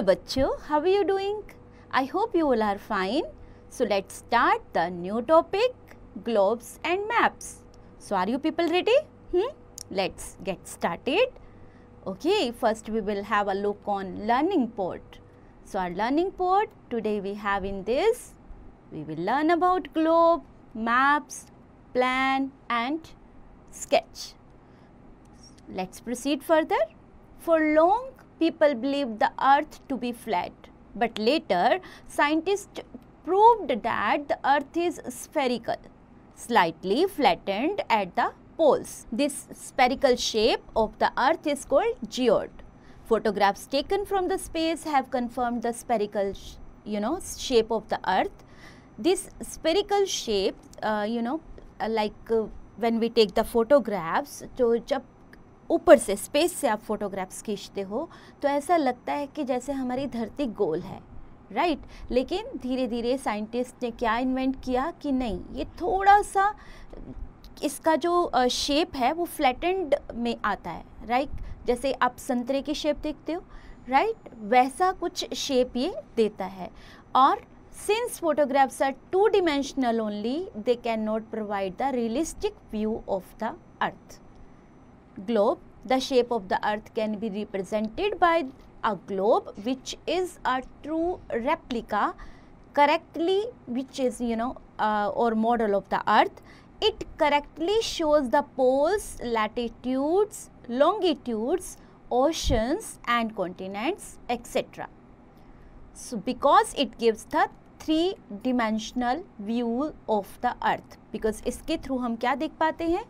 Hello bachcho, how are you doing? I hope you all are fine. So let's start the new topic, globes and maps. So are you people ready? Let's get started. Okay, first we will have a look on learning pod. So our learning pod today we have in this, we will learn about globe, maps, plan and sketch. Let's proceed further. For long, people believed the earth to be flat, but later scientists proved that the earth is spherical, slightly flattened at the poles. This spherical shape of the earth is called geode. Photographs taken from the space have confirmed the spherical shape of the earth. This spherical shape when we take the photographs, तो जब ऊपर से space से आप photographs खींचते हो तो ऐसा लगता है कि जैसे हमारी धरती गोल है, राइट। लेकिन धीरे धीरे साइंटिस्ट ने क्या इन्वेंट किया कि नहीं, ये थोड़ा सा इसका जो शेप है वो फ्लैटेंड में आता है, राइट। जैसे आप संतरे की शेप देखते हो, राइट, वैसा कुछ शेप ये देता है। और since photographs are two dimensional only, they cannot provide the realistic view of the earth. Globe, the shape of the earth can be represented by a globe which is a true replica, correctly, which is or model of the earth. It correctly shows the poles, latitudes, longitudes, oceans and continents, etc. So because it gives the three dimensional view of the earth, because इसके through हम क्या देख पाते हैं,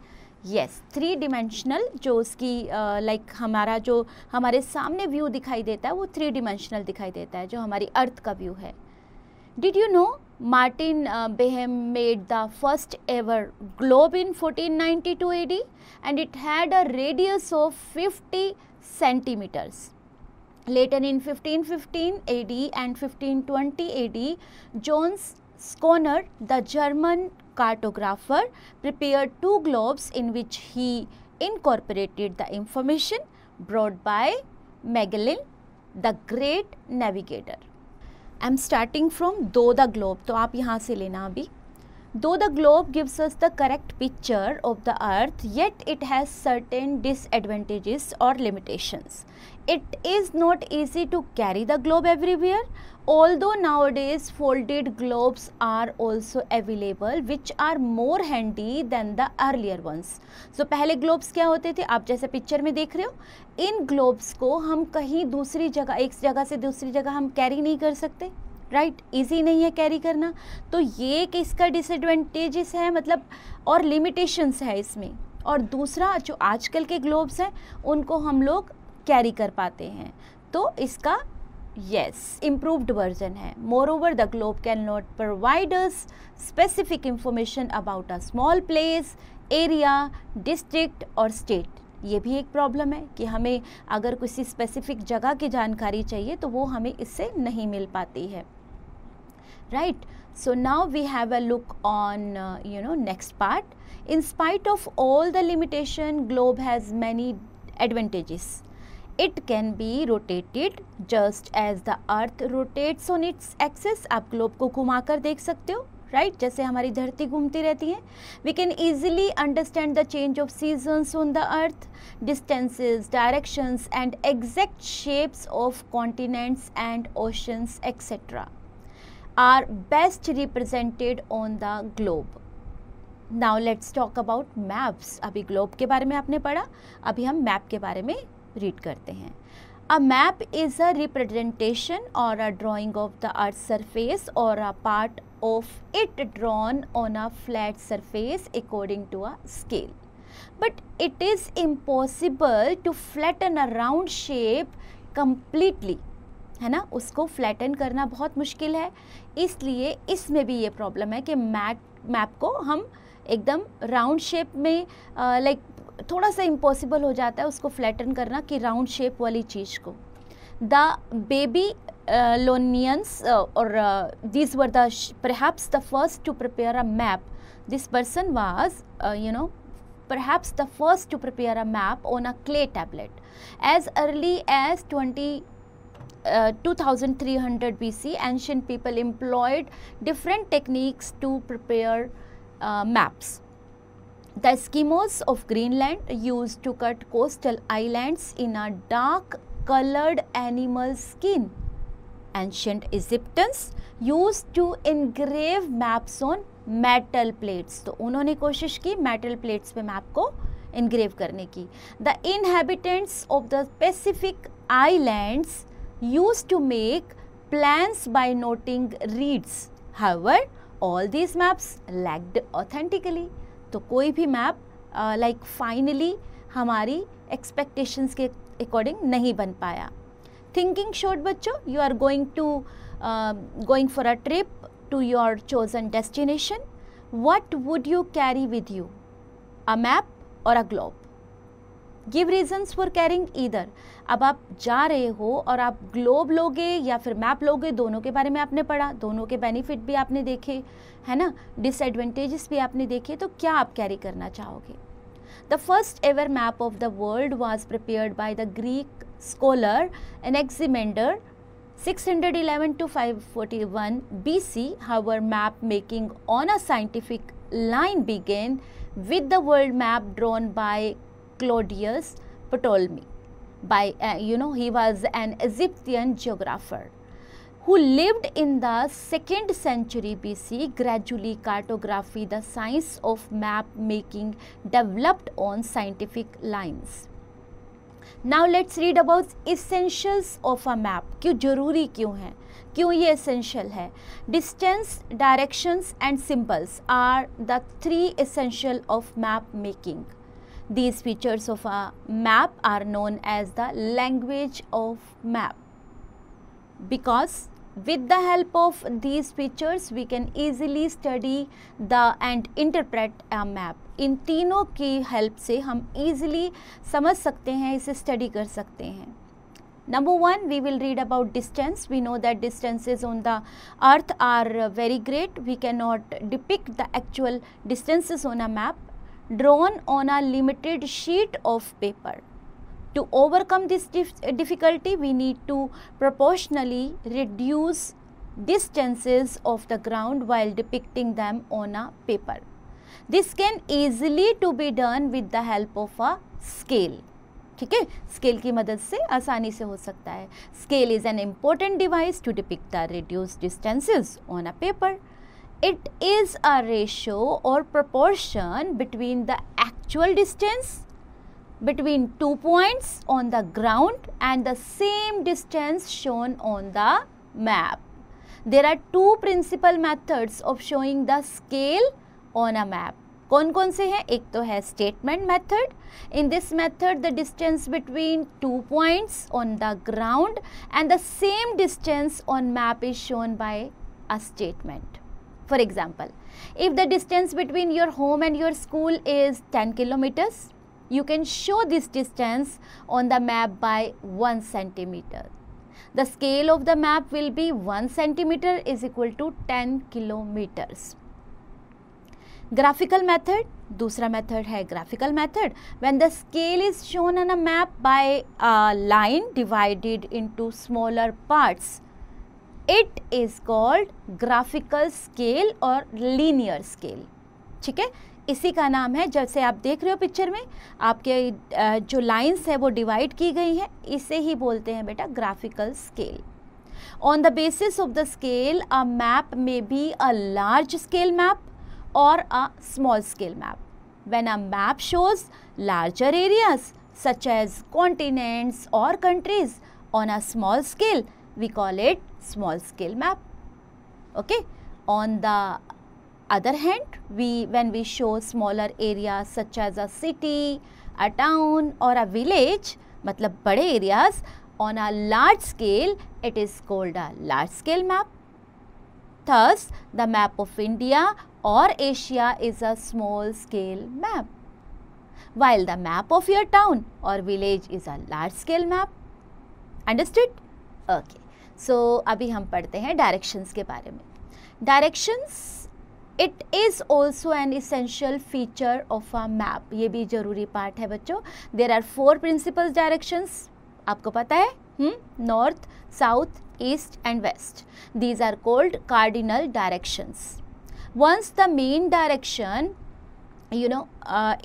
yes, three dimensional जो उसकी हमारा जो हमारे सामने व्यू दिखाई देता है वो थ्री डिमेंशनल दिखाई देता है, जो हमारी अर्थ का व्यू है। Did you know Martin Behaim made the first ever globe in 1492 AD and it had a radius of 50 centimetres. Later in 1515 AD and 1520 AD, Johannes Schonner, the German cartographer, prepared two globes in which he incorporated the information brought by Magellan, the great navigator. I am starting from though the globe, तो आप यहाँ से लेना अभी. Though the globe gives us the correct picture of the earth, yet it has certain disadvantages or limitations. It is not easy to carry the globe everywhere, although nowadays folded globes are also available which are more handy than the earlier ones. So पहले globes क्या होते थे, आप जैसे picture में देख रहे हो, इन globes को हम कहीं दूसरी जगह, एक जगह से दूसरी जगह हम कैरी नहीं कर सकते, राइट, इजी नहीं है कैरी करना। तो ये कि इसका डिसएडवांटेजेस है, मतलब और लिमिटेशंस है इसमें। और दूसरा जो आजकल के ग्लोब्स हैं उनको हम लोग कैरी कर पाते हैं, तो इसका यस इम्प्रूव्ड वर्जन है। More over the globe can not provide us specific information about a small place, area, district और स्टेट। ये भी एक प्रॉब्लम है कि हमें अगर किसी स्पेसिफिक जगह की जानकारी चाहिए तो वो हमें इससे नहीं मिल पाती है, right? So now we have a look on next part. In spite of all the limitation, globe has many advantages. It can be rotated just as the earth rotates on its axis. आप globe को घुमाकर देख सकते हो, right, जैसे हमारी धरती घूमती रहती है. We can easily understand the change of seasons on the earth, distances, directions and exact shapes of continents and oceans etc. are best represented on the globe. Now let's talk about maps. अभी globe के बारे में आपने पढ़ा, अभी हम map के बारे में रीड करते हैं. A map is a representation or a drawing of the earth's surface or a part of it drawn on a flat surface according to a scale. But it is impossible to flatten a round shape completely, है ना, उसको flatten करना बहुत मुश्किल है. इसलिए इसमें भी ये प्रॉब्लम है कि मैप को हम एकदम राउंड शेप में थोड़ा सा इम्पॉसिबल हो जाता है उसको फ्लैटन करना कि राउंड शेप वाली चीज़ को. The Babylonians these were perhaps the first to prepare a map. This person was perhaps the first to prepare a map on a clay tablet. As early as 2300 BC, ancient people employed different techniques to prepare maps. The Eskimos of Greenland used to cut coastal islands in a dark colored animal skin. Ancient Egyptians used to engrave maps on metal plates. तो उन्होंने कोशिश की metal plates पे map को engrave करने की. The inhabitants of the Pacific Islands used to make plans by noting reeds. However, all these maps lacked authentically. तो कोई भी मैप like finally हमारी expectations के according नहीं बन पाया. Thinking short बच्चों, you are going for a trip to your chosen destination. What would you carry with you? A map or a globe? Give reasons for carrying either. अब आप जा रहे हो और आप ग्लोब लोगे या फिर मैप लोगे, दोनों के बारे में आपने पढ़ा, दोनों के बेनिफिट भी आपने देखे, है ना, डिसएडवांटेजेस भी आपने देखे, तो क्या आप कैरी करना चाहोगे? The first ever map of the world was prepared by the Greek scholar Anaximander 611 to 541 BC. However, map making on a scientific line began with the world map drawn by Claudius Ptolemy. He was an Egyptian geographer who lived in the 2nd century BC. Gradually, cartography, the science of map making, developed on scientific lines. Now let's read about essentials of a map. क्यों जरूरी क्यों है, क्यों ये essential है? Distance, directions and symbols are the 3 essential of map making. These features of a map are known as the language of map, because with the help of these features we can easily study and interpret a map. इन तीनों की help से हम easily समझ सकते हैं, इसे study कर सकते हैं. Number 1, we will read about distance. We know that distances on the earth are very great. We cannot depict the actual distances on a map drawn on a limited sheet of paper. To overcome this difficulty, we need to proportionally reduce distances of the ground while depicting them on a paper. This can easily to be done with the help of a scale. ठीक है, scale की मदद से आसानी से हो सकता है. Scale is an important device to depict the reduced distances on a paper. It is a ratio or proportion between the actual distance between 2 points on the ground and the same distance shown on the map. There are 2 principal methods of showing the scale on a map. कौन कौन से हैं? एक तो है statement method. In this method, the distance between 2 points on the ground and the same distance on map is shown by a statement. For example, if the distance between your home and your school is 10 kilometers, you can show this distance on the map by 1 centimeter. The scale of the map will be 1 centimeter is equal to 10 kilometers. Graphical method, दूसरा method है graphical method. When the scale is shown on a map by a line divided into smaller parts, it is called graphical scale और linear scale. ठीक है, इसी का नाम है, जैसे आप देख रहे हो पिक्चर में आपके जो लाइंस है वो डिवाइड की गई है, इसे ही बोलते हैं बेटा graphical scale. On the basis of the scale, a map may be a large scale map or a small scale map. When a map shows larger areas such as continents or countries on a small scale, we call it small scale map. Okay. On the other hand, when we show smaller areas such as a city, a town or a village, मतलब बड़े areas on a large scale, it is called a large scale map. Thus, the map of India or Asia is a small scale map, while the map of your town or village is a large scale map. Understood? Okay. So, अभी हम पढ़ते हैं directions के बारे में. Directions, it is also an essential feature of a map. ये भी जरूरी पार्ट है बच्चों. There are 4 principal directions. आपको पता है, north, south, east and west. These are called cardinal directions. Once the main direction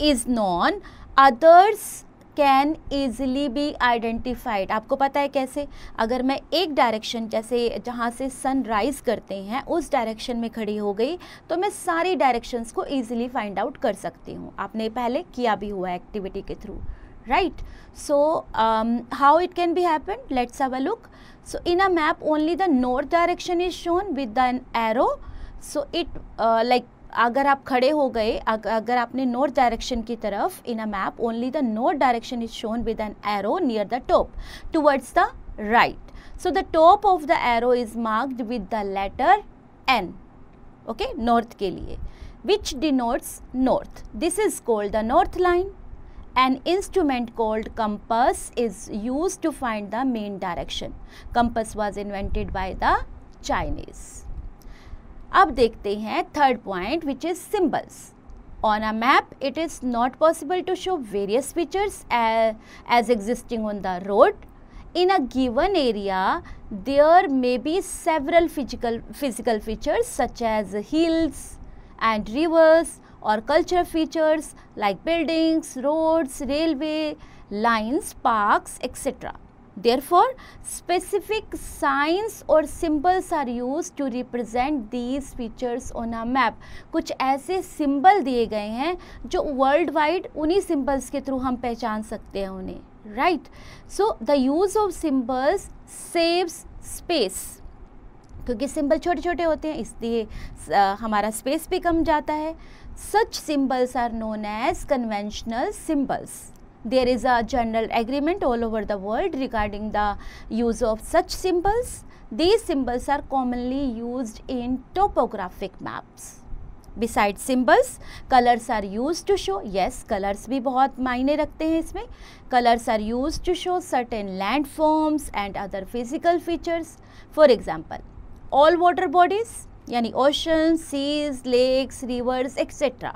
is known, others can easily be identified. आपको पता है कैसे? अगर मैं एक डायरेक्शन, जैसे जहाँ से सनराइज करते हैं उस डायरेक्शन में खड़ी हो गई तो मैं सारी डायरेक्शंस को ईजिली फाइंड आउट कर सकती हूँ. आपने पहले किया भी हुआ एक्टिविटी के through, right? So how it can be happened? Let's have a look. So in a map only the north direction is shown with an arrow. So it like अगर आप खड़े हो गए, अगर आपने नॉर्थ डायरेक्शन की तरफ, in a map only the north direction is shown with an arrow near the top towards the right. So the top of the arrow is marked with the letter N, okay, north के लिए, which denotes north. This is called the north line. An instrument called compass is used to find the main direction. Compass was invented by the Chinese. अब देखते हैं third point, which is symbols. On a map, it is not possible to show various features as existing on the road. In a given area, there may be several physical features such as hills and rivers, or cultural features like buildings, roads, railway lines, parks, etc. Therefore, specific signs or symbols are used to represent these features on a map. कुछ ऐसे symbol दिए गए हैं जो world wide उन्हीं symbols के through हम पहचान सकते हैं उन्हें, right? So the use of symbols saves space, क्योंकि सिंबल छोटे छोटे होते हैं इसलिए हमारा स्पेस भी कम जाता है. Such symbols are known as conventional symbols. There is a general agreement all over the world regarding the use of such symbols. These symbols are commonly used in topographic maps. Besides symbols, colors are used to show, yes, colors भी बहुत मायने रखते हैं इसमें. Colors are used to show certain landforms and other physical features. For example, all water bodies, यानी oceans, seas, lakes, rivers, etc.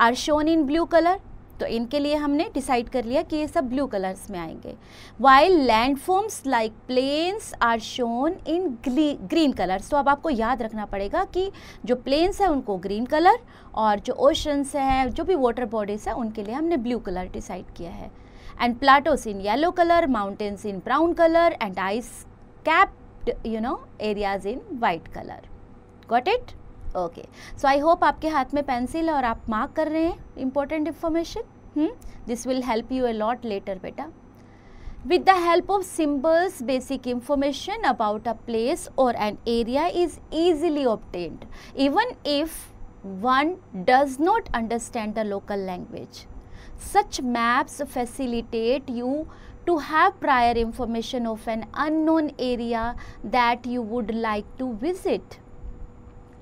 are shown in blue color. तो इनके लिए हमने डिसाइड कर लिया कि ये सब ब्लू कलर्स में आएंगे. While landforms like plains are shown in green colors. तो अब आपको याद रखना पड़ेगा कि जो प्लेन्स हैं उनको ग्रीन कलर, और जो ओशंस हैं, जो भी वाटर बॉडीज हैं, उनके लिए हमने ब्लू कलर डिसाइड किया है. And plateaus in yellow colour, mountains in brown colour, and ice capped areas in white colour. Got it? Okay. So I hope आपके हाथ में पेंसिल है और आप मार्क कर रहे हैं important information. This will help you a lot later, बेटा. With the help of symbols, basic information about a place or an area is easily obtained, even if one does not understand the local language. Such maps facilitate you to have prior information of an unknown area that you would like to visit.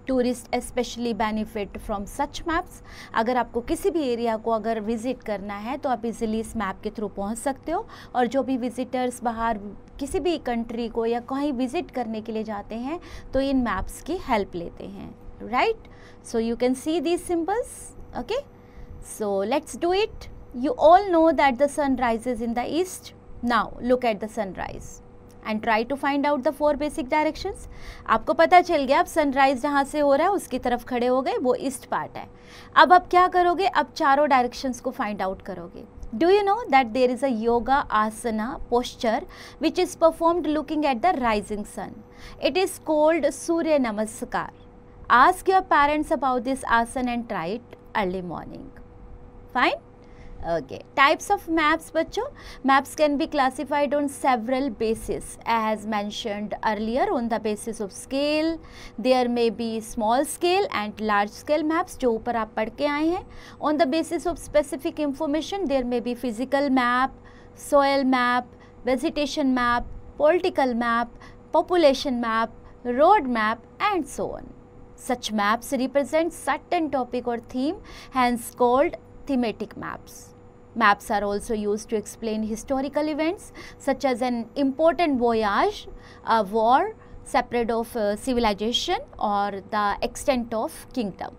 Tourist specially benefit from such maps. अगर आपको किसी भी area को अगर visit करना है तो आप इजीली इस मैप के थ्रू पहुंच सकते हो, और जो भी विजिटर्स बाहर किसी भी कंट्री को या कहीं विज़िट करने के लिए जाते हैं तो इन मैप्स की हेल्प लेते हैं, right? So you can see these symbols, okay? So let's do it. You all know that the sun rises in the east. Now look at the sunrise and try to find out the 4 basic directions. आपको पता चल गया अब sunrise जहाँ से हो रहा है उसकी तरफ खड़े हो गए, वो ईस्ट पार्ट है. अब आप क्या करोगे? अब चारों डायरेक्शंस को फाइंड आउट करोगे. Do you know that there is a yoga asana posture which is performed looking at the rising sun. It is called Surya namaskar. Ask your parents about this asana and try it early morning. Fine? Okay, types of maps बच्चों. Maps can be classified on several bases as mentioned earlier. On the basis of scale, there may be small scale and large scale maps जो ऊपर आप पढ़ के आए हैं. On the basis of specific information, there may be physical map, soil map, vegetation map, political map, population map, road map and so on. Such maps represent certain topic or theme, hence called thematic maps. Maps are also used to explain historical events such as an important voyage, a war, spread of civilization or the extent of kingdom.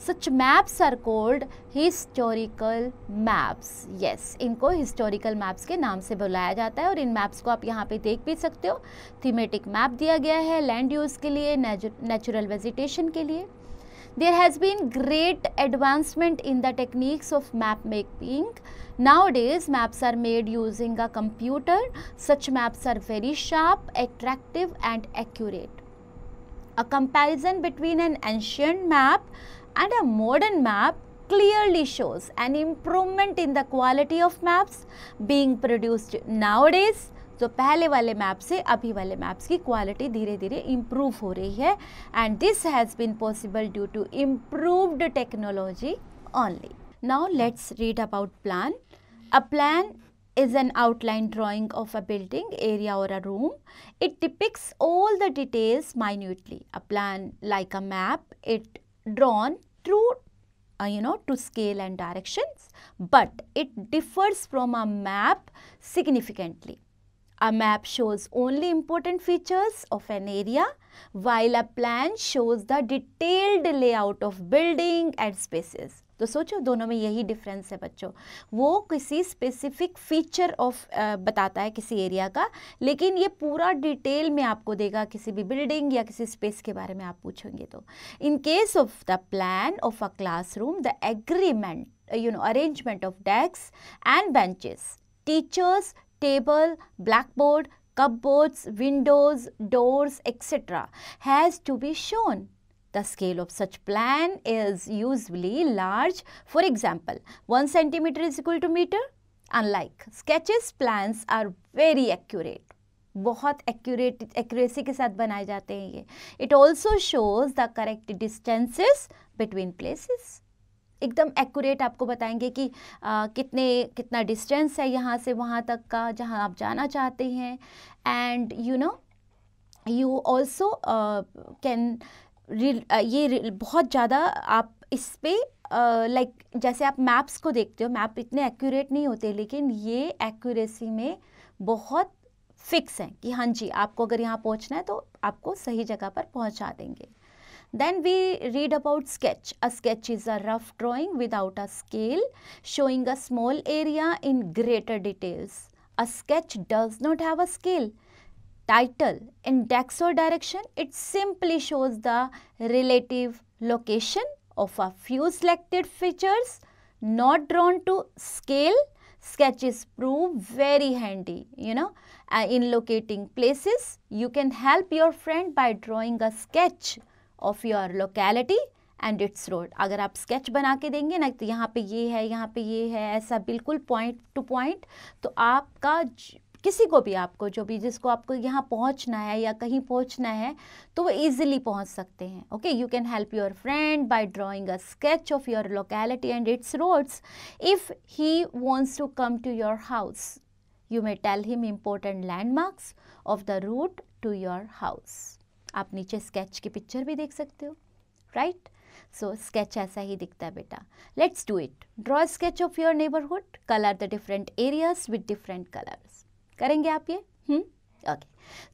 Such maps are called historical maps. Yes, इनको historical maps के नाम से बुलाया जाता है और इन maps को आप यहाँ पे देख भी सकते हो. Thematic map दिया गया है land use के लिए, natural vegetation के लिए. There has been great advancement in the techniques of map making. Nowadays, maps are made using a computer. Such maps are very sharp, attractive and accurate. A comparison between an ancient map and a modern map clearly shows an improvement in the quality of maps being produced nowadays. तो पहले वाले map से अभी वाले maps की quality धीरे धीरे improve हो रही है and this has been possible due to improved technology only. Now let's read about plan. A plan is an outline drawing of a building, area or a room. It depicts all the details minutely. A plan, like a map, it drawn through to scale and directions, but it differs from a map significantly. A map shows only important features of an area, while a plan shows the detailed layout of building and spaces. तो सोचो दोनों में यही difference है बच्चों. वो किसी specific feature of बताता है किसी एरिया का, लेकिन ये पूरा डिटेल में आपको देगा किसी भी बिल्डिंग या किसी स्पेस के बारे में आप पूछेंगे तो. In case of the plan of a classroom, the agreement arrangement of desk and benches, teachers, table, blackboard, cupboards, windows, doors, etc. has to be shown. The scale of such plan is usually large. For example, 1 centimeter is equal to meter. Unlike sketches, plans are very accurate. बहुत accuracy के साथ बनाए जाते हैं ये. It also shows the correct distances between places. एकदम accurate आपको बताएंगे कि कितना डिस्टेंस है यहाँ से वहाँ तक का जहाँ आप जाना चाहते हैं. एंड यू ऑल्सो कैन ये बहुत ज़्यादा आप इस पे लाइक जैसे आप मैप्स को देखते हो, मैप इतने एक्यूरेट नहीं होते लेकिन ये एक्यूरेसी में बहुत फिक्स हैं कि हाँ जी आपको अगर यहाँ पहुँचना है तो आपको सही जगह पर पहुँचा देंगे. Then we read about sketch. A sketch is a rough drawing without a scale, showing a small area in greater details. A sketch does not have a scale, title, index or direction. It simply shows the relative location of a few selected features, not drawn to scale. Sketches prove very handy, in locating places. You can help your friend by drawing a sketch of your locality and its road. अगर आप sketch बना के देंगे ना तो यहाँ पे ये है, यहाँ पे ये है, ऐसा बिल्कुल पॉइंट टू पॉइंट, तो आपका किसी को भी आपको जो भी जिसको आपको यहाँ पहुँचना है या कहीं पहुँचना है तो वो ईजिली पहुँच सकते हैं. Okay, you can help your friend by drawing a sketch of your locality and its roads. If he wants to come to your house, you may tell him important landmarks of the route to your house. आप नीचे sketch की picture भी देख सकते हो, right. सो sketch ऐसा ही दिखता है बेटा. Let's do it. Draw sketch of your neighbourhood, colour the different areas with different colours. करेंगे आप ये? Okay,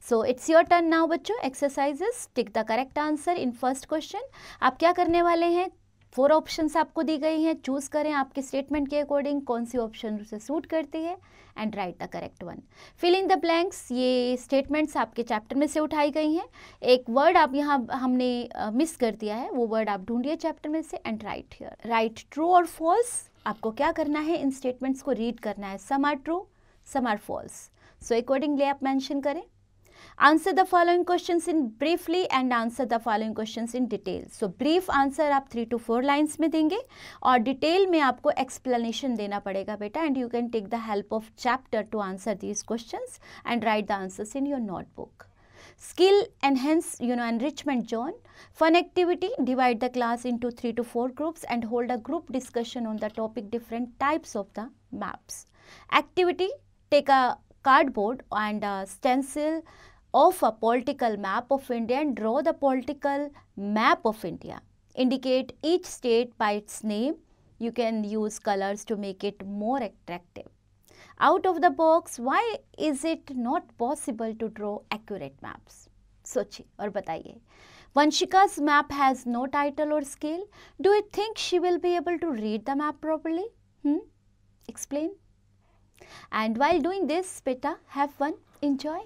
so it's your turn now बच्चों. Exercises, tick the correct answer in first question. आप क्या करने वाले हैं, 4 ऑप्शंस आपको दी गई हैं, चूज़ करें आपके स्टेटमेंट के अकॉर्डिंग कौन सी ऑप्शन उसे सूट करती है and write the correct one. Fill in the blanks. ये स्टेटमेंट्स आपके चैप्टर में से उठाई गई हैं. एक वर्ड आप यहाँ हमने मिस कर दिया है, वो वर्ड आप ढूंढिए चैप्टर में से and right here. Right true और फॉल्स. आपको क्या करना है, इन स्टेटमेंट्स को रीड करना है. Some are true, some are false. So accordingly आप मेंशन करें. Answer the following questions in briefly and answer the following questions in detail. So brief answer आप 3 to 4 lines में देंगे और डिटेल में आपको explanation देना पड़ेगा बेटा. And you can take the help of chapter to answer these questions and write the answers in your notebook. Skill enhance, enrichment zone. Fun activity, divide the class into 3 to 4 groups and hold a group discussion on the topic different types of the maps. Activity, take a cardboard and a stencil of a political map of India and draw the political map of India. Indicate each state by its name. You can use colors to make it more attractive. Out of the box, why is it not possible to draw accurate maps? सोचिए और बताइए. Vanshika's map has no title or scale. Do you think she will be able to read the map properly? Explain. And while doing this, beta, have fun, enjoy.